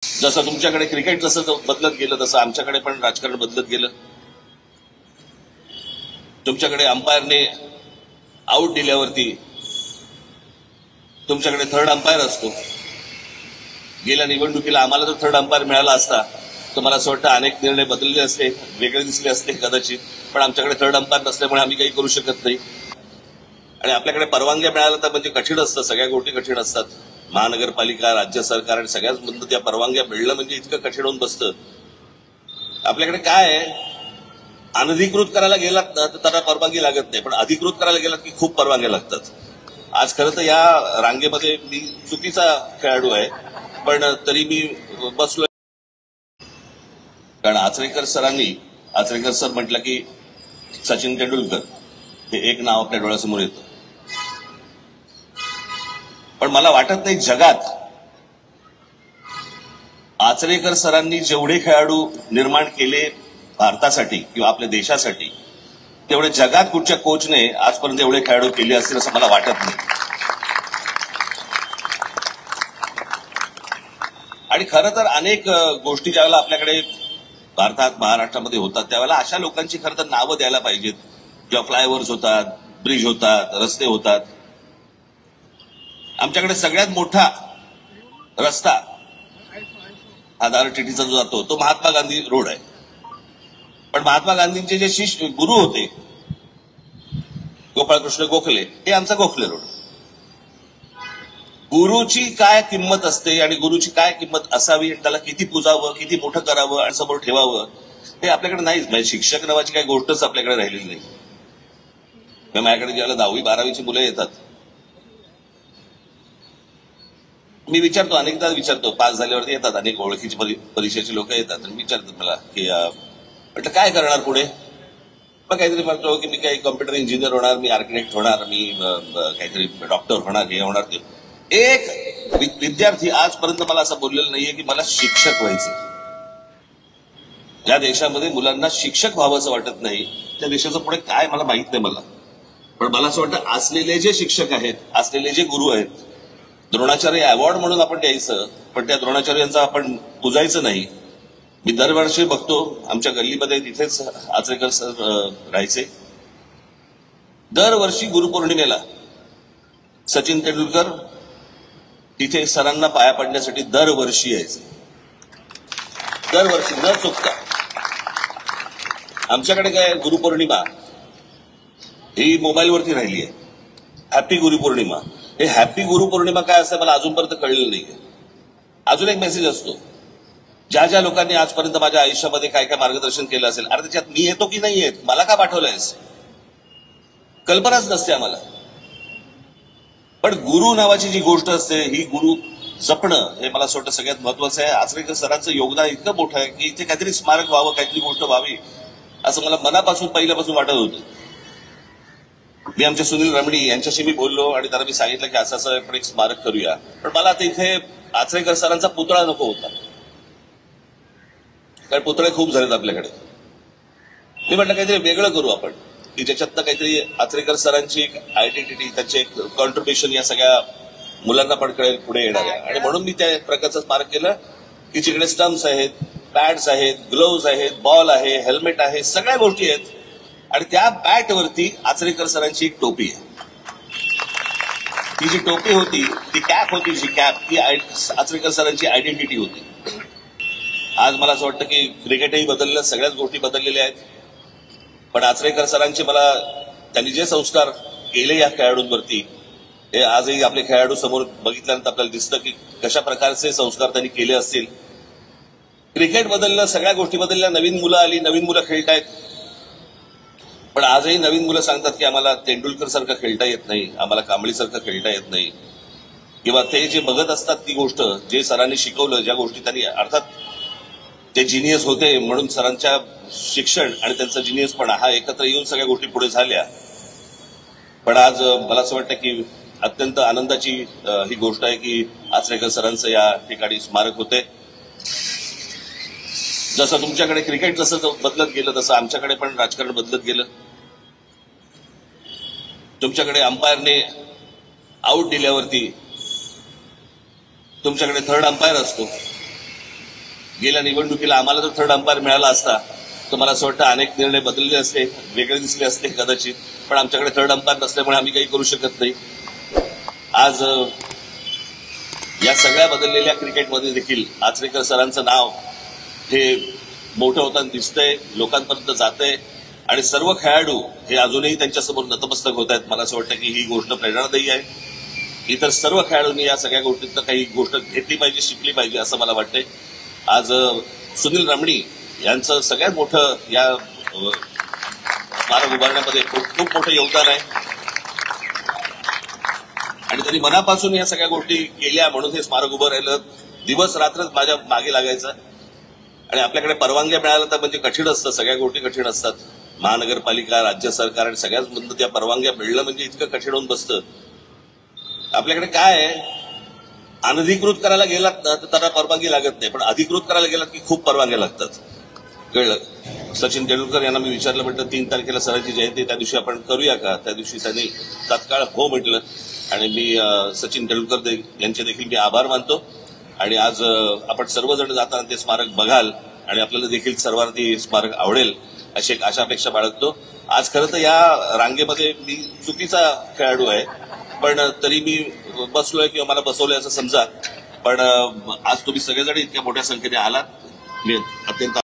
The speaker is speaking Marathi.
जसं तुमच्याकडे क्रिकेट जसं बदलत गेलं तसं आमच्याकडे पण राजकारण बदलत गेलं. तुमच्याकडे अंपायरने आऊट दिल्यावरती तुमच्याकडे थर्ड अंपायर असतो. गेल्या निवडणुकीला आम्हाला जर थर्ड अंपायर मिळाला असता तर मला असं वाटतं अनेक निर्णय बदलले असते, वेगळे दिसले असते कदाचित. पण आमच्याकडे थर्ड अंपायर नसल्यामुळे आम्ही काही करू शकत नाही. आणि आपल्याकडे परवानग्या मिळाल्या तर म्हणजे कठीण असतं, सगळ्या गोष्टी कठीण असतात. महानगरपालिका, राज्य सरकार आणि सगळ्याच मधून त्या परवानग्या मिळणं म्हणजे इतकं कठीण होऊन बसतं. आपल्याकडे काय आहे, अनधिकृत करायला गेलात ना तर त्याला परवानगी लागत नाही, पण अधिकृत करायला गेलात की खूप परवानग्या लागतात. आज खरं तर या रांगेमध्ये मी चुकीचा खेळाडू आहे, पण तरी मी बसलोय. कारण आचरेकर सर म्हटलं की सचिन तेंडुलकर हे एक नाव आपल्या डोळ्यासमोर येतं. पण मला वाटत नाही जगात आचरेकर सरांनी जेवढे खेळाडू निर्माण केले भारतासाठी किंवा आपल्या देशासाठी, तेवढे जगात कुठच्या कोचने आजपर्यंत एवढे खेळाडू केले असतील असं मला वाटत नाही. आणि खरं तर अनेक गोष्टी ज्यावेळेला आपल्याकडे भारतात महाराष्ट्रामध्ये होतात त्यावेळेला अशा लोकांची खरं तर नावं द्यायला पाहिजेत. जेव्हा फ्लायओव्हर्स होतात, ब्रिज होतात, रस्ते होतात. आमच्याकडे सगळ्यात मोठा रस्ता हा दारटीटीचा जो जातो तो महात्मा गांधी रोड आहे. पण महात्मा गांधींचे जे शिष्य गुरु होते गोपाळकृष्ण गोखले, हे आमचा गोखले रोड. गुरुची काय किंमत असते आणि गुरुची काय किंमत असावी, त्याला किती पुजावं, किती मोठं करावं आणि समोर ठेवावं, हे आपल्याकडे नाहीच. म्हणजे शिक्षक नावाची काही गोष्टच आपल्याकडे राहिलेली नाही. माझ्याकडे ज्यावेळेला 10वी 12वीची मुलं येतात, मी विचारतो, अनेकदा विचारतो, पास झाल्यावरती येतात अनेक ओळखीची परीक्षेची लोक येतात आणि विचारतात मला की म्हटलं काय करणार पुढे. मग काहीतरी म्हणतो की मी काही कॉम्प्युटर इंजिनियर होणार, मी आर्किटेक्ट होणार, मी काहीतरी डॉक्टर होणार, हे होणार ते. एक विद्यार्थी आजपर्यंत मला असं बोललेलं नाहीये की मला शिक्षक व्हायचं. ज्या देशामध्ये मुलांना शिक्षक व्हावं असं वाटत नाही त्या देशाचं पुढे काय मला माहित नाही मला. पण मला असं वाटतं असलेले जे शिक्षक आहेत, असलेले जे गुरु आहेत, द्रोणाचार्य अवॉर्ड म्हणून आपण द्यायचं, पण त्या द्रोणाचार्यांचा आपण पुजायचं नाही. मी दरवर्षी बघतो आमच्या गल्लीमध्ये तिथेच आचरेकर सर राहायचे. दरवर्षी गुरुपौर्णिमेला सचिन तेंडुलकर तिथे सरांना पाया पडण्यासाठी दरवर्षी यायचे. दरवर्षी न चुकता. आमच्याकडे काय गुरुपौर्णिमा ही मोबाईलवरती राहिली आहे. हॅपी गुरुपौर्णिमा. हे हॅपी गुरुपौर्णिमा काय असं मला अजूनपर्यंत कळलेलं नाहीये. अजून एक मेसेज असतो, ज्या ज्या लोकांनी आजपर्यंत माझ्या आयुष्यामध्ये काय काय मार्गदर्शन केलं असेल, अरे त्याच्यात मी येतो की नाही येत, मला का पाठवलंयस, कल्पनाच नसते आम्हाला. पण गुरु नावाची जी गोष्ट असते, ही गुरु जपणं हे मला असं वाटतं सगळ्यात महत्वाचं आहे. आचरेकर सरांचं योगदान इतकं मोठं आहे की इथे काहीतरी स्मारक व्हावं, काहीतरी गोष्ट व्हावी असं मला मनापासून पहिल्यापासून वाटत होतं. मी आमच्या सुनील रमणी यांच्याशी मी बोललो आणि त्यांना मी सांगितलं की असं असं आपण एक स्मारक करूया. पण मला आता इथे आचरेकर सरांचा पुतळा नको होता, कारण पुतळे खूप झालेत आपल्याकडे. मी म्हटलं काहीतरी वेगळं करू आपण, की ज्याच्यातनं काहीतरी आचरेकर सरांची एक आयडेंटिटी, त्यांचे एक कॉन्ट्रीब्युशन या सगळ्या मुलांना पण कळेल पुढे येणाऱ्या. आणि म्हणून मी त्या प्रकारचं स्मारक केलं की जिकडे स्टम्प्स आहेत, पॅड्स आहेत, ग्लोव्ज आहेत, बॉल आहे, हेल्मेट आहे, सगळ्या गोष्टी आहेत. आणि त्या बॅटवरती आचरेकर सरांची एक टोपी आहे. ती जी टोपी होती, ती कॅप होती, जी कॅप ती आचरेकर सरांची आयडेंटिटी होती. आज मला असं वाटतं की क्रिकेटही बदललं, सगळ्याच गोष्टी बदललेल्या आहेत. पण आचरेकर सरांचे मला त्यांनी जे संस्कार केले या खेळाडूंवरती, हे आजही आपले खेळाडू समोर बघितल्यानंतर आपल्याला दिसतं की कशा प्रकारचे संस्कार त्यांनी केले असतील. क्रिकेट बदललं, सगळ्या गोष्टी बदलल्या, नवीन मुलं आली, नवीन मुलं खेळतायत. पण आजही नवीन मुलं सांगतात की आम्हाला तेंडुलकर सारखं खेळता येत नाही, आम्हाला कांबळीसारखं खेळता येत नाही. किंवा ते जे बघत असतात ती गोष्ट, जे सरांनी शिकवलं, ज्या गोष्टी त्यांनी, अर्थात ते जिनियस होते म्हणून सरांच्या शिक्षण आणि त्यांचा जिनियसपणा हा एकत्र येऊन सगळ्या गोष्टी पुढे झाल्या. पण आज मला असं वाटतं की अत्यंत आनंदाची ही गोष्ट आहे की आचरेकर सरांचं या ठिकाणी स्मारक होते. जसं तुमच्याकडे क्रिकेट जसं बदलत गेलं तसं आमच्याकडे पण राजकारण बदलत गेलं. तुमच्याकडे अंपायरने आऊट दिल्यावरती तुमच्याकडे थर्ड अंपायर असतो. गेल्या निवडणुकीला आम्हाला जर थर्ड अंपायर मिळाला असता तर मला असं वाटतं अनेक निर्णय बदलले असते, वेगळे दिसले असते कदाचित, पण आमच्याकडे थर्ड अंपायर नसल्यामुळे आम्ही काही करू शकत नाही. आज या सगळ्या बदललेल्या क्रिकेटमध्ये देखील आचरेकर सरांचं नाव हे मोठं होताना दिसतंय, लोकांपर्यंत जातंय आणि सर्व खेळाडू हे अजूनही त्यांच्यासमोर नतमस्तक होत आहेत. मला असं वाटतं की ही गोष्ट प्रेरणादायी आहे. इतर सर्व खेळाडूंनी या सगळ्या गोष्टीतनं काही गोष्ट घेतली पाहिजे, शिकली पाहिजे असं मला वाटतंय. आज सुनील रमणी यांचं सगळ्यात मोठं या स्मारक उभारण्यामध्ये खूप मोठं योगदान आहे आणि त्यांनी मनापासून या सगळ्या गोष्टी केल्या म्हणून हे स्मारक उभं राहिलं. दिवस रात्र माझ्या मागे लागायचं आणि आपल्याकडे परवानग्या मिळाल्या तर म्हणजे कठीण असतं, सगळ्या गोष्टी कठीण असतात. महानगरपालिका, राज्य सरकार आणि सगळ्याच मधून त्या परवानग्या मिळणं म्हणजे इतकं कठीण होऊन बसतं. आपल्याकडे काय आहे, अनधिकृत करायला गेलात ना तर त्यांना परवानगी लागत नाही, पण अधिकृत करायला गेलात की खूप परवानग्या लागतात. कळलं? सचिन तेंडुलकर यांना मी विचारलं, म्हटलं 3 तारखेला सरांची जयंती, त्या दिवशी आपण करूया का? त्या दिवशी त्यांनी तात्काळ हो म्हटलं आणि मी सचिन तेंडुलकर यांचे देखील मी आभार मानतो. आणि आज आपण सर्वजण जाताना ते स्मारक बघाल आणि आपल्याला देखील सर्वांना ते स्मारक आवडेल अशी एक आशा अपेक्षा बाळगतो. आज खरं तर या रांगेमध्ये मी चुकीचा खेळाडू आहे, पण तरी मी बसलोय किंवा मला बसवलंय असं समजा. पण आज तुम्ही सगळेजण इतक्या मोठ्या संख्येने आलात, मी अत्यंत